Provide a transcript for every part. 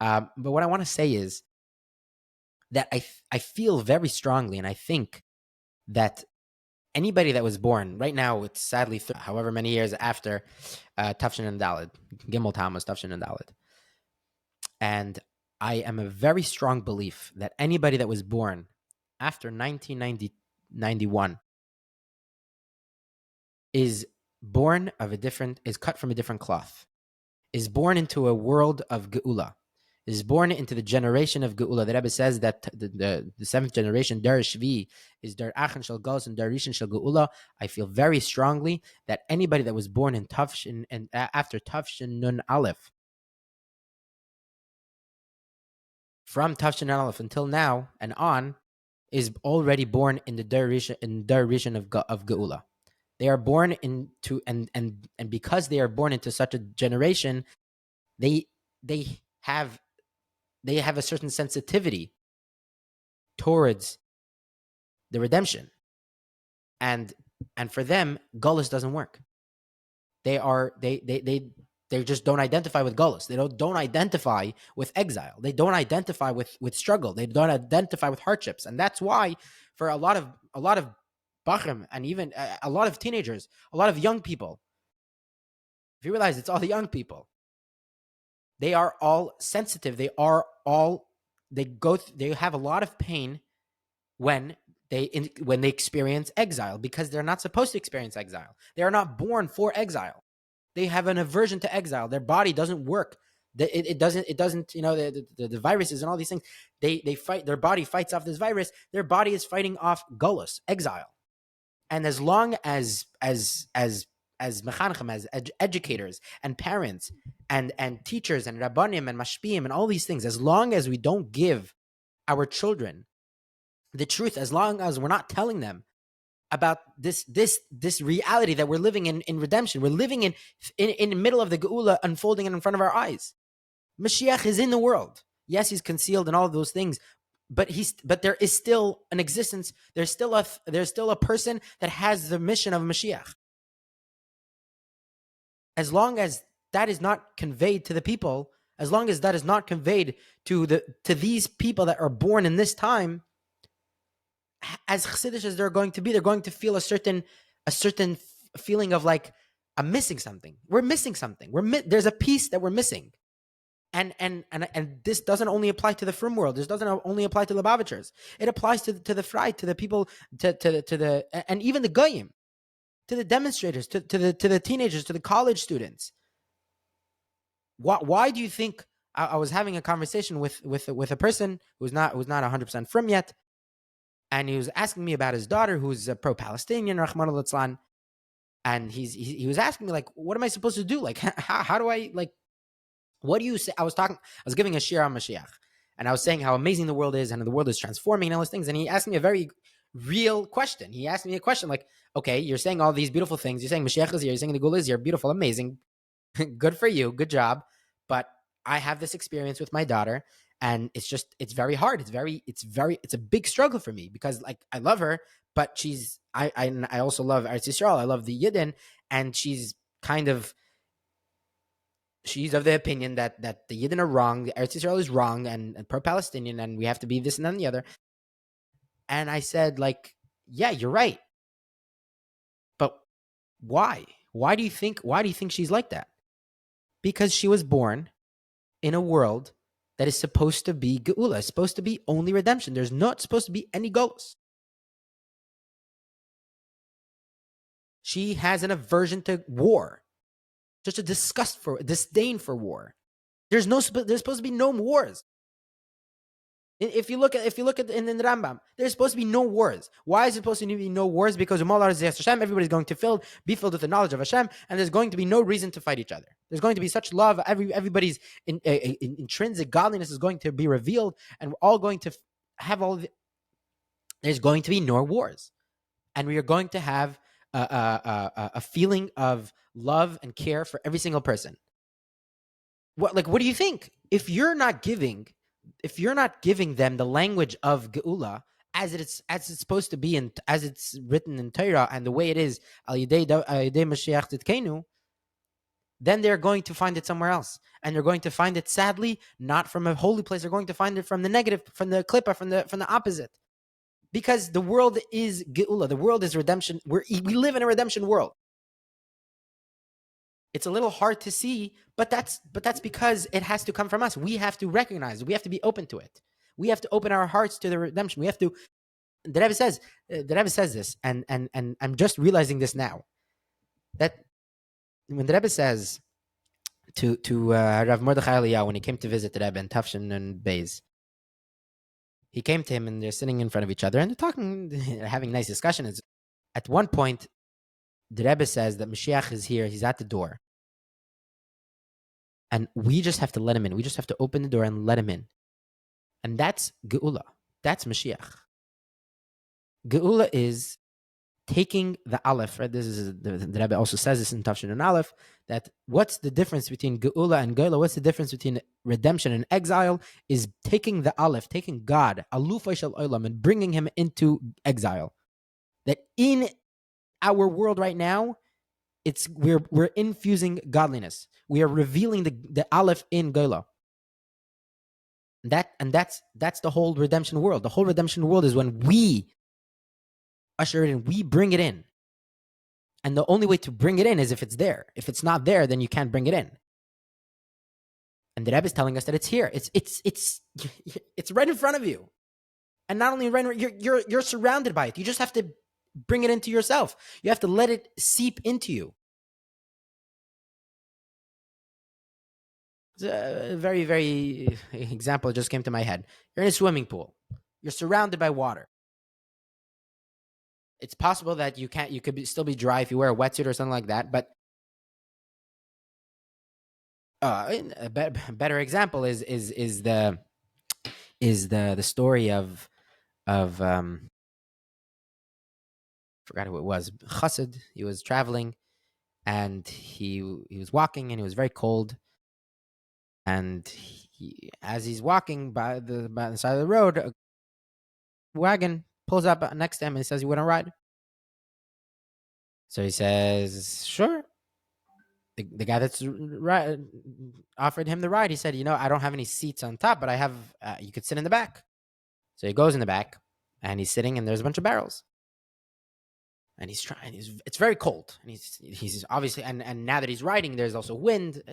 But what I want to say is that I feel very strongly, and I think that anybody that was born right now, it's sadly however many years after Tafshin and Dalid, Gimel Tammuz, Tafshin and Dalid, and I am a very strong belief that anybody that was born after 1991 is cut from a different cloth, is born into a world of Geulah, is born into the generation of Geulah. The Rebbe says that the seventh generation, Dar Shvi, is Dar Achen Shel Galus and Dar Rishon Shel Geulah. I feel very strongly that anybody that was born in Tafshin and after Tafshin Nun Aleph, from Tafshin Nun Aleph until now and on, is already born in the Dar Rishon of Geulah. They are born into and because they are born into such a generation, they have a certain sensitivity towards the redemption, and for them, Gullus doesn't work. They just don't identify with Gullus. They don't identify with exile. They don't identify with struggle. They don't identify with hardships, and that's why for a lot of Bachrim and even a lot of teenagers, a lot of young people, if you realize it's all the young people, they are all sensitive. They have a lot of pain when they experience exile, because they're not supposed to experience exile. They are not born for exile. They have an aversion to exile. Their body doesn't work. It doesn't. The viruses and all these things. They fight. Their body fights off this virus. Their body is fighting off Golus, exile. And as long as mechanchim, as educators and parents and teachers and rabbanim and mashpiim and all these things, as long as we don't give our children the truth, as long as we're not telling them about this reality that we're living in redemption, we're living in the middle of the Geulah unfolding in front of our eyes. Mashiach is in the world. Yes, he's concealed and all of those things, but there is still an existence. There's still a person that has the mission of Mashiach. As long as that is not conveyed to the people, as long as that is not conveyed to these people that are born in this time, as chassidish as they're going to feel a certain feeling of like, I'm missing something. We're missing something. There's a piece that we're missing. And this doesn't only apply to the frum world. This doesn't only apply to Lubavitchers. It applies to the Frei, to the people, to the and even the Goyim, to the demonstrators, to the teenagers, to the college students. Why do you think I was having a conversation with a person who's not 100% frum yet, and he was asking me about his daughter who's a pro-Palestinian, Rahman al-Islam, and he was asking me like, what am I supposed to do? Like, how do I like? What do you say? I was giving a shir on Mashiach, and I was saying how amazing the world is, and the world is transforming and all those things. And he asked me a very real question. He asked me a question like, okay, you're saying all these beautiful things. You're saying Mashiach is here. You're saying the Geulah is here. Beautiful, amazing. Good for you. Good job. But I have this experience with my daughter, and it's very hard. It's a big struggle for me, because like I love her, but I also love Eretz Yisrael. I love the Yidden, and she's of the opinion that the Yidden are wrong, the Eretz Yisrael is wrong, and pro-Palestinian, and we have to be this and then the other. And I said, like, yeah, you're right. But why? Why do you think she's like that? Because she was born in a world that is supposed to be Geulah, is supposed to be only redemption. There's not supposed to be any goals. She has an aversion to war. Just a disdain for war. There's supposed to be no wars. If you look at in the Rambam, there's supposed to be no wars. Why is it supposed to be no wars? Because Hashem, everybody's going to be filled with the knowledge of Hashem, and there's going to be no reason to fight each other. There's going to be such love. Everybody's intrinsic godliness is going to be revealed, and we're all going to have all of it. There's going to be no wars, and we are going to have a feeling of love and care for every single person. What do you think? If you're not giving them the language of Geulah as it's supposed to be, and as it's written in Torah, and the way it is, Al Yidei Mashiach Titkenu, then they're going to find it somewhere else. And they're going to find it, sadly, not from a holy place. They're going to find it from the negative, from the klippa, from the opposite. Because the world is Geulah. The world is redemption. We live in a redemption world. It's a little hard to see, but that's because it has to come from us. We have to recognize. We have to be open to it. We have to open our hearts to the redemption. We have to. The Rebbe says this, and I'm just realizing this now, that when the Rebbe says to Rav Mordechai Eliyahu, when he came to visit the Rebbe in Tafshin and Beis, he came to him and they're sitting in front of each other and they're talking, having nice discussions. At one point, the Rebbe says that Moshiach is here. He's at the door. And we just have to let him in. We just have to open the door and let him in. And that's Geulah. That's Moshiach. Geulah is taking the Aleph, right? This is the Rebbe also says this in Tafshin and Aleph, that what's the difference between Geulah and Geulah? What's the difference between redemption and exile? Is taking the Aleph, taking God, Alufay Shel Olam, and bringing him into exile. That in our world right now, we're infusing godliness. We are revealing the Aleph in Geulah. That's the whole redemption world. The whole redemption world is when we usher it in, we bring it in. And the only way to bring it in is if it's there. If it's not there, then you can't bring it in. And the Rebbe is telling us that it's here. It's right in front of you. And not only right, you're surrounded by it. You just have to bring it into yourself. You have to let it seep into you. It's a very, very example just came to my head. You're in a swimming pool. You're surrounded by water. It's possible that you could still be dry if you wear a wetsuit or something like that. But a better example is the story of forgot who it was. Chassid. He was traveling, and he was walking, and it was very cold. And as he's walking by the side of the road, a wagon pulls up next to him and he says, "You want to ride?" So he says, "Sure." The guy that's offered him the ride, he said, "I don't have any seats on top, but I have. You could sit in the back." So he goes in the back, and he's sitting, and there's a bunch of barrels. And he's trying. It's very cold, and he's obviously, and now that he's riding, there's also wind.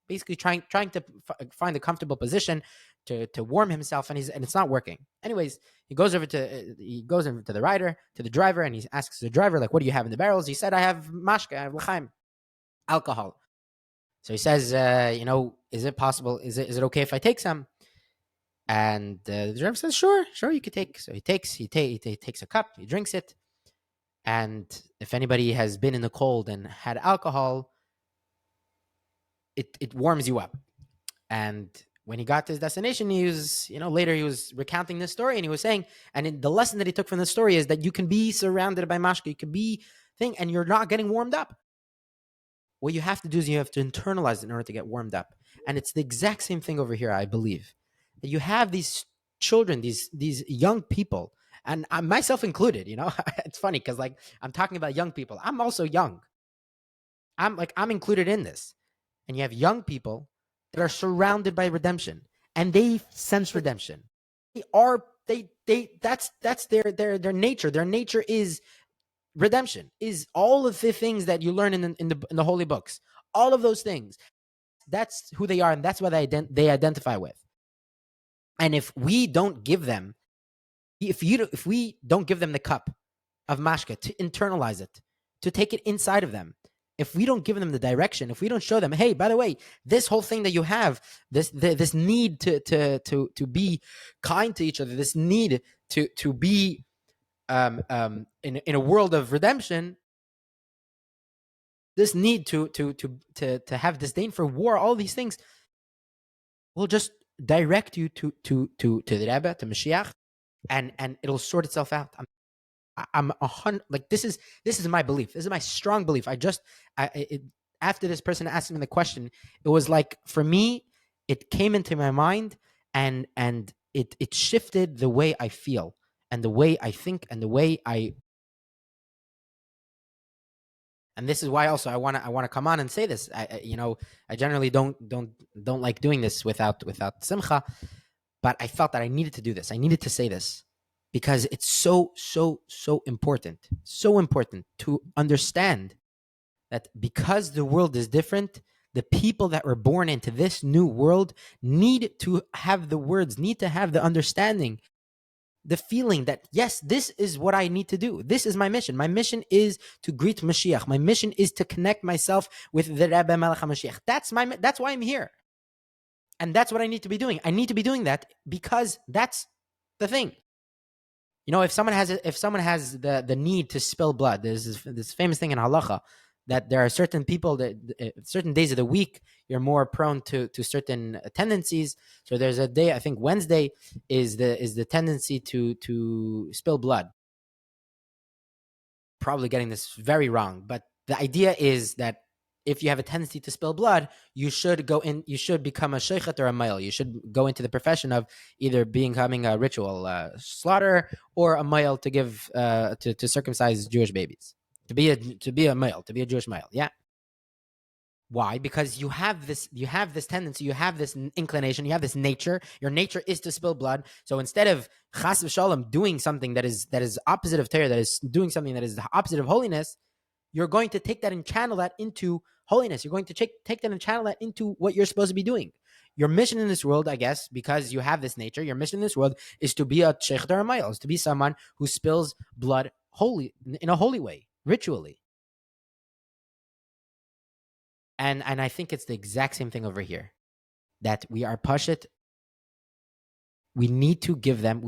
Basically, trying to find a comfortable position to warm himself, and it's not working. Anyways, he goes over to the driver, and he asks the driver, like, "What do you have in the barrels?" He said, "I have mashka, I have l'chaim, alcohol." So he says, "Is it possible? Is it okay if I take some?" And the driver says, "Sure, you could take." So he takes a cup, he drinks it. And if anybody has been in the cold and had alcohol, it warms you up. And when he got to his destination, later he was recounting this story, and he was saying, and the lesson that he took from the story is that you can be surrounded by mashka, you can be and you're not getting warmed up. What you have to do is you have to internalize it in order to get warmed up. And it's the exact same thing over here, I believe. That you have these children, these young people, and myself included, it's funny because I'm talking about young people. I'm also young. I'm included in this. And you have young people that are surrounded by redemption, and they sense redemption. That's their nature. Their nature is redemption, is all of the things that you learn in the holy books. All of those things. That's who they are, and that's what they identify with. And if we don't give them the cup of mashka to internalize it, to take it inside of them, if we don't give them the direction, if we don't show them, hey, by the way, this whole thing that you have, this need to be kind to each other, this need to be in a world of redemption, this need to have disdain for war, all these things will just direct you to the Rebbe, to Moshiach, and it'll sort itself out. I'm 100. This is my belief. This is my strong belief. After this person asked me the question, it was like, for me, it came into my mind, and it shifted the way I feel and the way I think and the way I And this is why also I want to come on and say this. I generally don't like doing this without simcha, but I felt that I needed to do this. I needed to say this because it's so important. So important to understand that because the world is different, the people that were born into this new world need to have the words, need to have the understanding, the feeling that, yes, this is what I need to do. This is my mission. My mission is to greet Moshiach. My mission is to connect myself with the Rebbe Melech HaMoshiach. That's why I'm here. And that's what I need to be doing. I need to be doing that because that's the thing. If someone has the need to spill blood, there's this famous thing in halacha that there are certain people that certain days of the week you're more prone to certain tendencies. So there's a day, I think Wednesday is the tendency to spill blood. Probably getting this very wrong, but the idea is that if you have a tendency to spill blood, you should become a sheikhet or a male. You should go into the profession of either becoming a ritual slaughterer or a male to give to circumcise Jewish babies. To be a male, to be a Jewish male. Yeah. Why? Because you have this tendency, you have this inclination, you have this nature. Your nature is to spill blood. So instead of chas v'shalom doing something that is opposite of Torah, that is doing something that is the opposite of holiness, you're going to take that and channel that into holiness. You're going to take that and channel that into what you're supposed to be doing. Your mission in this world, I guess, because you have this nature, your mission in this world is to be a sheikh or a male, is to be someone who spills blood in a holy way, ritually. And I think it's the exact same thing over here, that we are pashut. We need to give our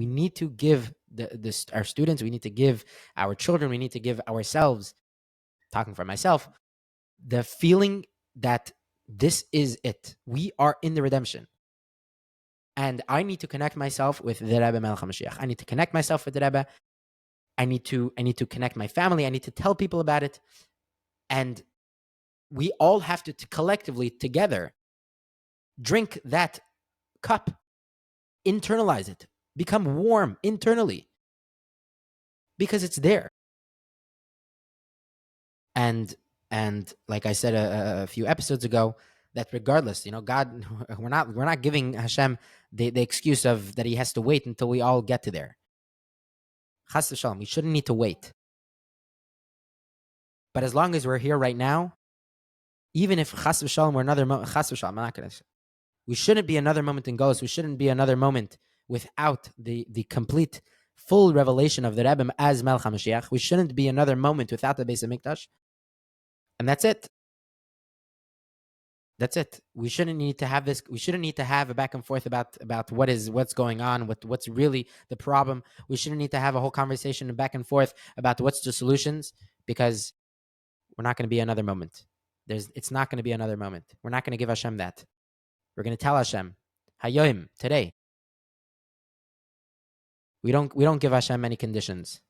students, we need to give our children, we need to give ourselves, talking for myself, the feeling that this is it. We are in the redemption. And I need to connect myself with the Rebbe Melech HaMoshiach. I need to connect myself with the Rebbe. I need to connect my family. I need to tell people about it. And we all have to collectively together drink that cup, internalize it, become warm internally, because it's there. And like I said a few episodes ago, that regardless, God, we're not giving Hashem the excuse of that he has to wait until we all get to there. Chas v'shalom, we shouldn't need to wait. But as long as we're here right now, even if chas v'shalom we're another moment, chas v'shalom, I'm not going to. We shouldn't be another moment in Geulah. We shouldn't be another moment without the complete, full revelation of the Rebbe as Melech HaMoshiach. We shouldn't be another moment without the Beis HaMikdash. And that's it. That's it. We shouldn't need to have this. We shouldn't need to have a back and forth about what's going on, what's really the problem. We shouldn't need to have a whole conversation back and forth about what's the solutions, because we're not going to be another moment. It's not going to be another moment. We're not going to give Hashem that. We're going to tell Hashem, Hayoim, today. We don't give Hashem any conditions.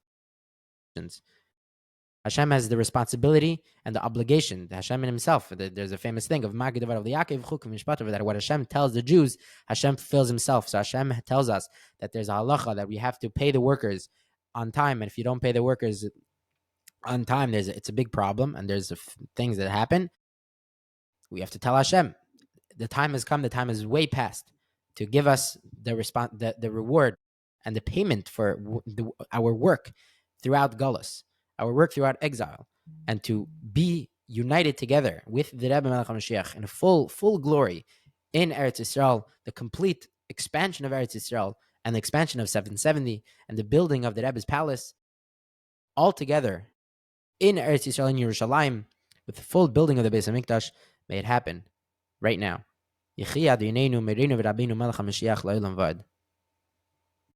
Hashem has the responsibility and the obligation. Hashem in himself. There's a famous thing of that what Hashem tells the Jews, Hashem fulfills himself. So Hashem tells us that there's a halacha that we have to pay the workers on time, and if you don't pay the workers on time, it's a big problem, and there's things that happen. We have to tell Hashem, the time has come. The time is way past to give us the reward and the payment for our work throughout Geulah, our work throughout exile, and to be united together with the Rebbe Melech HaMoshiach in full glory in Eretz Yisrael, the complete expansion of Eretz Yisrael and the expansion of 770 and the building of the Rebbe's palace, all together in Eretz Yisrael, in Yerushalayim, with the full building of the Beis HaMikdash. May it happen right now. Yechi Adonenu Merinu v'Rabbeinu Melech HaMoshiach la'olam va'ad.